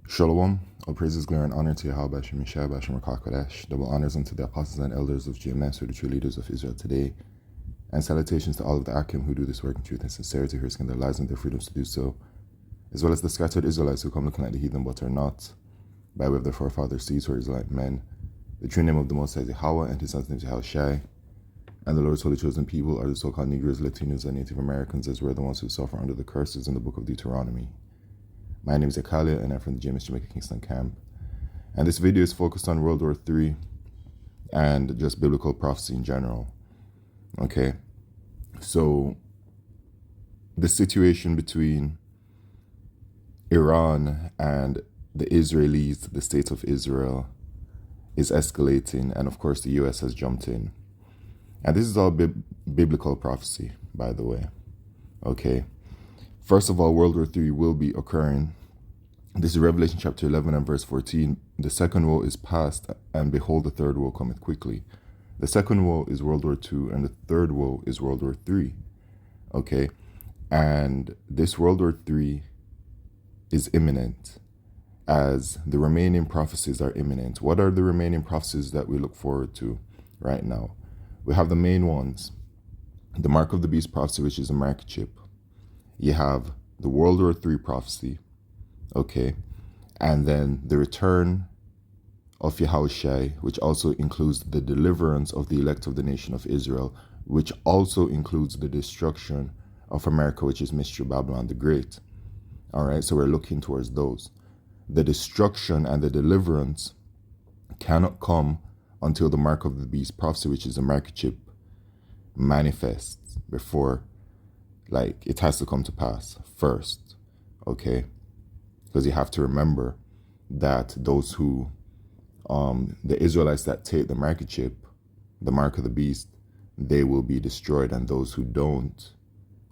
Shalom, all praises, glory, and honor to Yahweh Bashem Mishai Bashem Rakakodash. Double honors unto the apostles and elders of GMS, who are the true leaders of Israel today. And salutations to all of the Akim who do this work in truth and sincerity, who risk their lives and their freedoms to do so, as well as the scattered Israelites who come looking like the heathen but are not, by way of their forefathers' seeds who are Israelite men. The true name of the Most High is Yahweh, and his son's name is Yahushai. And the Lord's holy chosen people are the so-called Negroes, Latinos, and Native Americans, as we're the ones who suffer under the curses in the book of Deuteronomy. My name is Akalia, and I'm from the GMS Jamaica Kingston camp. And this video is focused on World War III and just biblical prophecy in general. Okay, so the situation between Iran and the Israelis, the state of Israel, is escalating, and of course the US has jumped in. And this is all biblical prophecy, by the way. Okay. First of all, World War III will be occurring. This is Revelation chapter 11 and verse 14. The second woe is past, and behold, the third woe cometh quickly. The second woe is World War II, and the third woe is World War III. Okay? And this World War III is imminent, as the remaining prophecies are imminent. What are the remaining prophecies that we look forward to right now? We have the main ones. The Mark of the Beast prophecy, which is a mark chip. You have the World War III prophecy, okay, and then the return of Yahushai, which also includes the deliverance of the elect of the nation of Israel, which also includes the destruction of America, which is Mystery Babylon the Great. All right, so we're looking towards those. The destruction and the deliverance cannot come until the Mark of the Beast prophecy, which is a mark chip, manifests before. Like, it has to come to pass first, okay? Because you have to remember that those who, the Israelites that take the market chip, the mark of the beast, they will be destroyed, and those who don't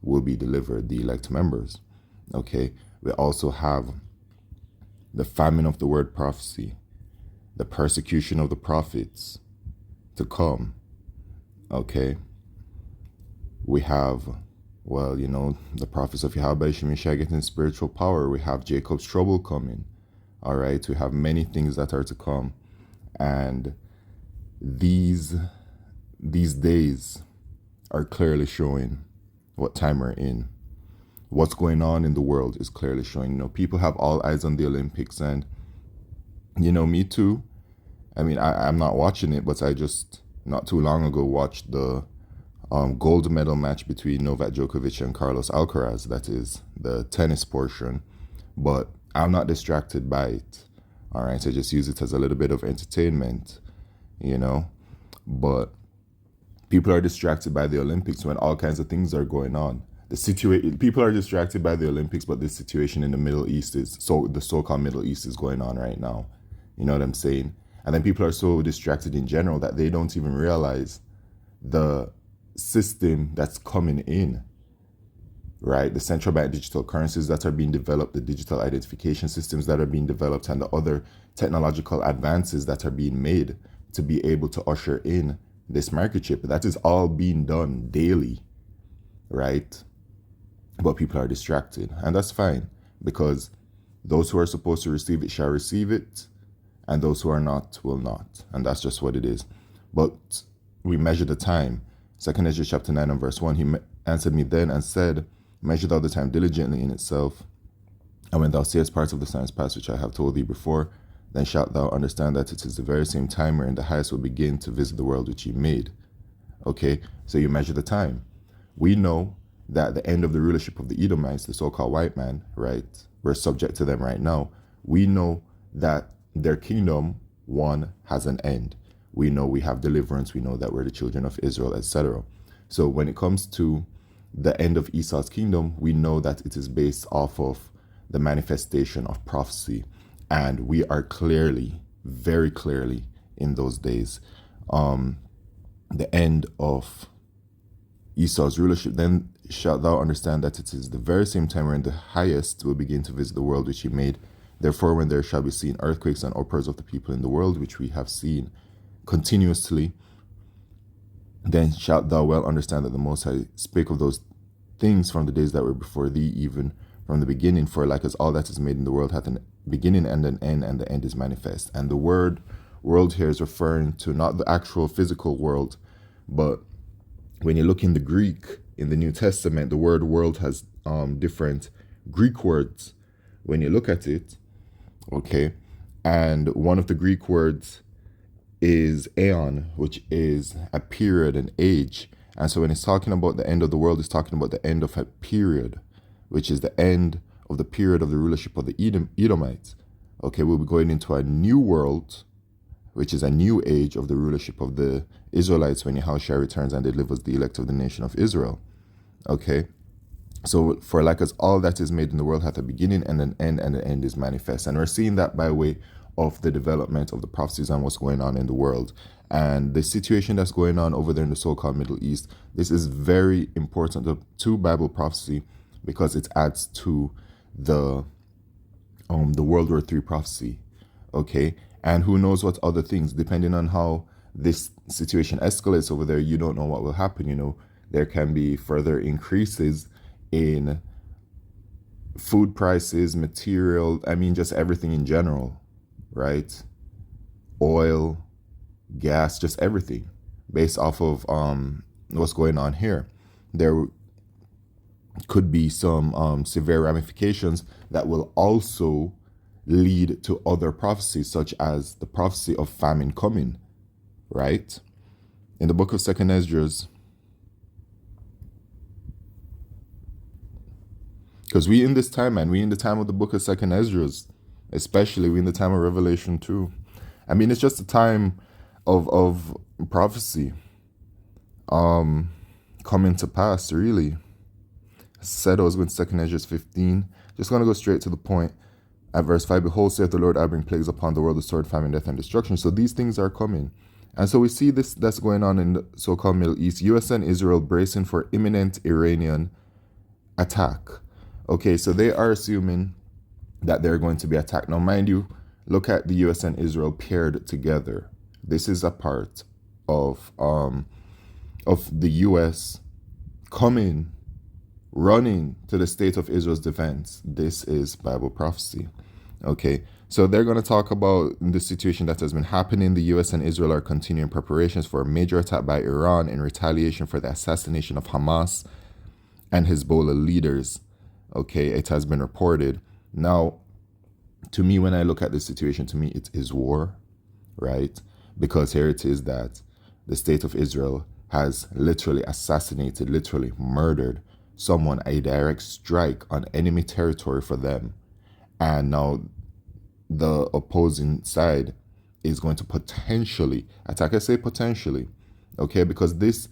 will be delivered, the elect members, okay? We also have the famine of the word prophecy, the persecution of the prophets to come, okay? We have, well, you know, the prophets of Yahweh Shemishai getting spiritual power. We have Jacob's trouble coming. All right. We have many things that are to come. And these days are clearly showing what time we're in. What's going on in the world is clearly showing. You know, people have all eyes on the Olympics, and, you know, me too. I mean, I'm not watching it, but I just not too long ago watched the gold medal match between Novak Djokovic and Carlos Alcaraz. That is the tennis portion, but I'm not distracted by it. All right, I just use it as a little bit of entertainment, you know. But people are distracted by the Olympics when all kinds of things are going on. People are distracted by the Olympics, but the situation in the Middle East is the so-called Middle East is going on right now. You know what I'm saying? And then people are so distracted in general that they don't even realize the system that's coming in, right? The central bank digital currencies that are being developed, the digital identification systems that are being developed, and the other technological advances that are being made to be able to usher in this market chip. That is all being done daily, right? But people are distracted, and that's fine, because those who are supposed to receive it shall receive it, and those who are not will not. And that's just what it is. But we measure the time. 2 Ezra chapter 9 and verse 1, he answered me then and said, measure thou the time diligently in itself. And when thou seest parts of the signs past which I have told thee before, then shalt thou understand that it is the very same time wherein the highest will begin to visit the world which he made. Okay, so you measure the time. We know that the end of the rulership of the Edomites, the so-called white man, right? We're subject to them right now. We know that their kingdom, one, has an end. We know we have deliverance. We know that we're the children of Israel, etc. So when it comes to the end of Esau's kingdom, we know that it is based off of the manifestation of prophecy. And we are clearly, very clearly in those days. The end of Esau's rulership, then shalt thou understand that it is the very same time wherein the highest will begin to visit the world which he made. Therefore, when there shall be seen earthquakes and uproars of the people in the world, which we have seen continuously, then shalt thou well understand that the Most High spake of those things from the days that were before thee, even from the beginning. For like as all that is made in the world hath a beginning and an end, and the end is manifest. And the word world here is referring to not the actual physical world, but when you look in the Greek in the New Testament, the word world has different Greek words when you look at it. Okay. And one of the Greek words is aeon, which is a period, an age. And so when it's talking about the end of the world, it's talking about the end of a period, which is the end of the period of the rulership of the Edomites. Okay, we'll be going into a new world, which is a new age of the rulership of the Israelites when Yahushua returns and delivers the elect of the nation of Israel. Okay, so for like as all that is made in the world hath a beginning and an end, and the end is manifest. And we're seeing that by way of the development of the prophecies and what's going on in the world. And the situation that's going on over there in the so-called Middle East, this is very important to Bible prophecy because it adds to the World War III prophecy. Okay, and who knows what other things, depending on how this situation escalates over there, you don't know what will happen. You know, there can be further increases in food prices, material, I mean, just everything in general, right? Oil, gas, just everything based off of what's going on here. There could be some severe ramifications that will also lead to other prophecies, such as the prophecy of famine coming, right? In the book of 2nd Esdras, because we in this time, man, we in the time of the book of 2nd Esdras, especially we in the time of Revelation 2. I mean, it's just a time of prophecy coming to pass, really. I said I was going to 2nd Esdras 15. Just going to go straight to the point. At verse 5, behold, saith the Lord, I bring plagues upon the world, the sword, famine, death, and destruction. So these things are coming. And so we see this that's going on in the so-called Middle East. US and Israel bracing for imminent Iranian attack. Okay, so they are assuming that they're going to be attacked. Now, mind you, look at the US and Israel paired together. This is a part of the US coming, running to the state of Israel's defense. This is Bible prophecy. Okay, so they're going to talk about the situation that has been happening. The US and Israel are continuing preparations for a major attack by Iran in retaliation for the assassination of Hamas and Hezbollah leaders. Okay, it has been reported. Now, to me, when I look at this situation, to me, it is war, right? Because here it is that the state of Israel has literally assassinated, literally murdered someone, a direct strike on enemy territory for them. And now the opposing side is going to potentially attack. I say potentially, okay, because this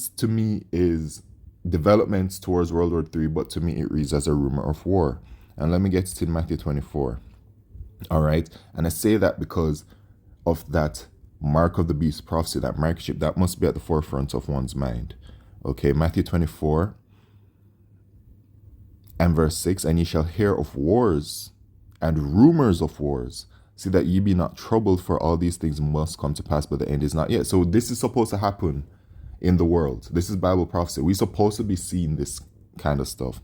to me is developments towards World War III, but to me it reads as a rumor of war. And let me get it in Matthew 24. All right, and I say that because of that mark of the beast prophecy, that microchip that must be at the forefront of one's mind. Okay, Matthew 24 and verse 6, and ye shall hear of wars and rumors of wars. See that ye be not troubled, for all these things must come to pass, but the end is not yet. So this is supposed to happen in the world. This is Bible prophecy. We're supposed to be seeing this kind of stuff.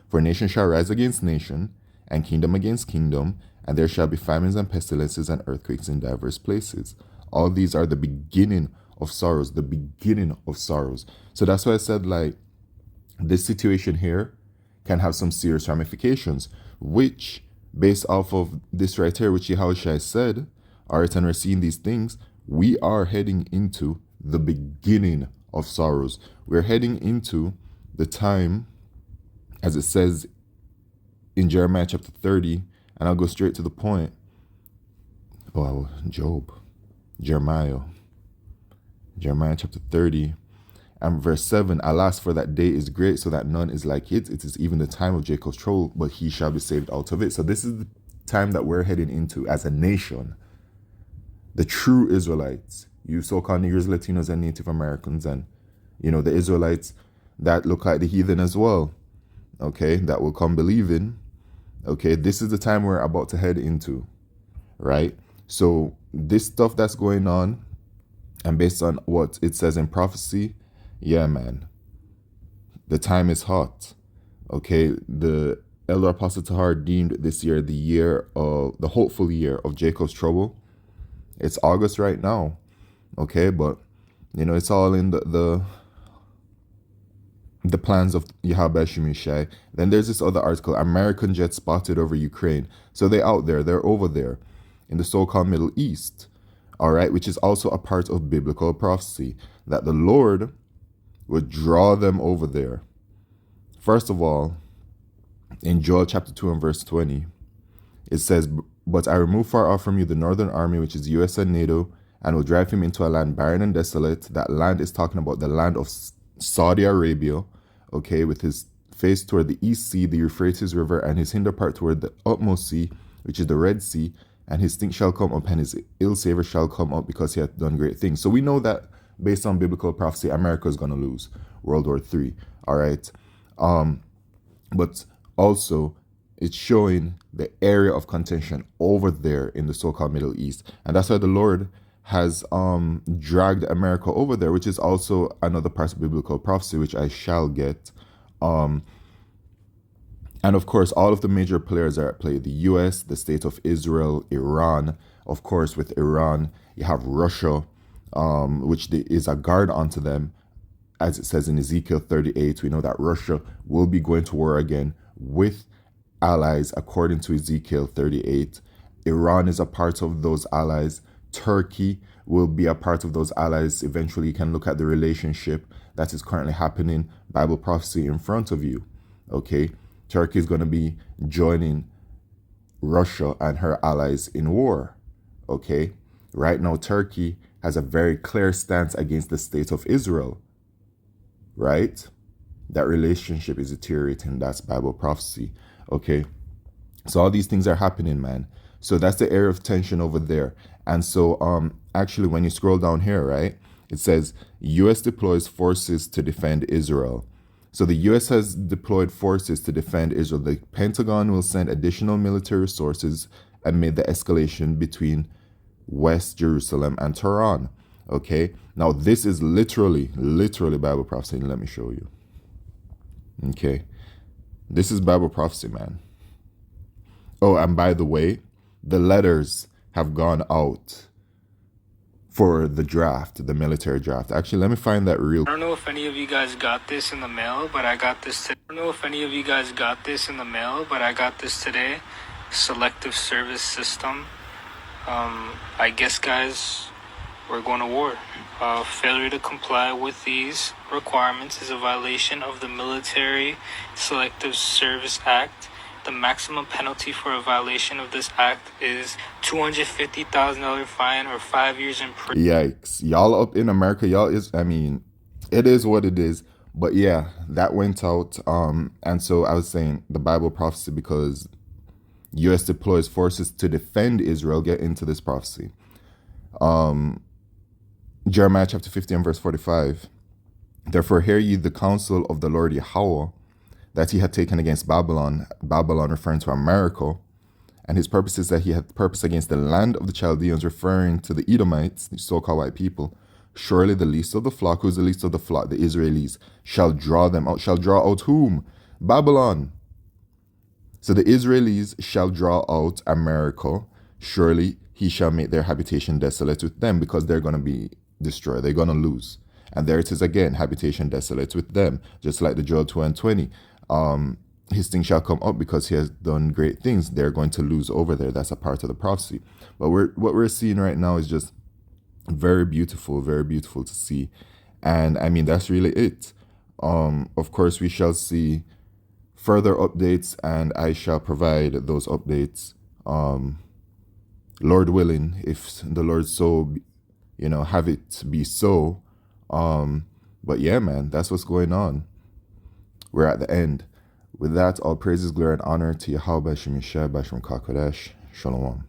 For nation shall rise against nation, and kingdom against kingdom, and there shall be famines and pestilences and earthquakes in diverse places. All these are the beginning of sorrows, the beginning of sorrows. So that's why I said, like, this situation here can have some serious ramifications, which, based off of this right here, which Yahushua said, all right, and we're seeing these things, we are heading into the beginning of sorrows. We're heading into the time, as it says in Jeremiah chapter 30, and I'll go straight to the point. Oh, Jeremiah chapter 30 and verse 7, alas, for that day is great, so that none is like it. It is even the time of Jacob's trouble, but he shall be saved out of it. So this is the time that we're heading into as a nation. The true Israelites, you so-called Negroes, Latinos, and Native Americans, and, you know, the Israelites that look like the heathen as well, okay, that will come believing. Okay, this is the time we're about to head into, right? So this stuff that's going on, and based on what it says in prophecy, yeah, man, the time is hot. Okay, the elder apostle Tahar deemed this year the hopeful year of Jacob's trouble. It's August right now. Okay, but it's all in the plans of Yahweh Shemishai. Then there's this other article, American jets spotted over Ukraine. So they're out there, they're over there in the so-called Middle East, all right, which is also a part of biblical prophecy, that the Lord would draw them over there. First of all, in Joel chapter 2 and verse 20, it says, "But I remove far off from you the northern army, which is US and NATO, and will drive him into a land barren and desolate." That land is talking about the land of Saudi Arabia, okay, with his face toward the East Sea, the Euphrates River, and his hinder part toward the utmost sea, which is the Red Sea. And his stink shall come up, and his ill savor shall come up, because he hath done great things. So we know that based on biblical prophecy, America is going to lose World War III. All right. But also, it's showing the area of contention over there in the so-called Middle East. And that's why the Lord has dragged America over there, which is also another part of biblical prophecy, which I shall get. And of course, all of the major players are at play. The US, the State of Israel, Iran. Of course, with Iran, you have Russia, which is a guard onto them. As it says in Ezekiel 38, we know that Russia will be going to war again with allies, according to Ezekiel 38. Iran is a part of those allies. Turkey will be a part of those allies. Eventually, you can look at the relationship that is currently happening, Bible prophecy in front of you. Okay, Turkey is going to be joining Russia and her allies in war. Okay, right now, Turkey has a very clear stance against the state of Israel. Right? That relationship is deteriorating. That's Bible prophecy. Okay, so all these things are happening, man. So that's the area of tension over there. And so actually, when you scroll down here, right, it says US deploys forces to defend Israel. So the US has deployed forces to defend Israel. The Pentagon will send additional military resources amid the escalation between West Jerusalem and Tehran. Okay, now this is literally Bible prophecy. Let me show you. Okay, this is Bible prophecy, man. Oh, and by the way, the letters have gone out for the draft, the military draft. Actually, let me find that real. I don't know if any of you guys got this in the mail, but I got this today. I don't know if any of you guys got this in the mail, but I got this today. Selective service system. I guess, guys, we're going to war. Failure to comply with these requirements is a violation of the Military Selective Service Act. The maximum penalty for a violation of this act is $250,000 fine or 5 years in prison. Yikes. Y'all up in America, it is what it is. But yeah, that went out. And so I was saying the Bible prophecy, because US deploys forces to defend Israel. Get into this prophecy. Jeremiah chapter 50 and verse 45. Therefore hear ye the counsel of the Lord Yahweh, that he had taken against Babylon, referring to America, and his purpose is that he had purpose against the land of the Chaldeans, referring to the Edomites, the so-called white people. Surely the least of the flock, who's the least of the flock? The Israelis, shall draw them out. Shall draw out whom? Babylon. So the Israelis shall draw out America. Surely he shall make their habitation desolate with them, because they're going to be destroyed. They're going to lose. And there it is again, habitation desolate with them, just like the Joel 2 and 20. His thing shall come up because he has done great things. They're going to lose over there. That's a part of the prophecy. But what we're seeing right now is just very beautiful to see. And I mean, that's really it. Of course, we shall see further updates, and I shall provide those updates, Lord willing, if the Lord so, have it be so. But yeah, man, that's what's going on. We're at the end. With that, all praises, glory, and honor to Yahweh Shemishai Basham Kakodesh. Shalom.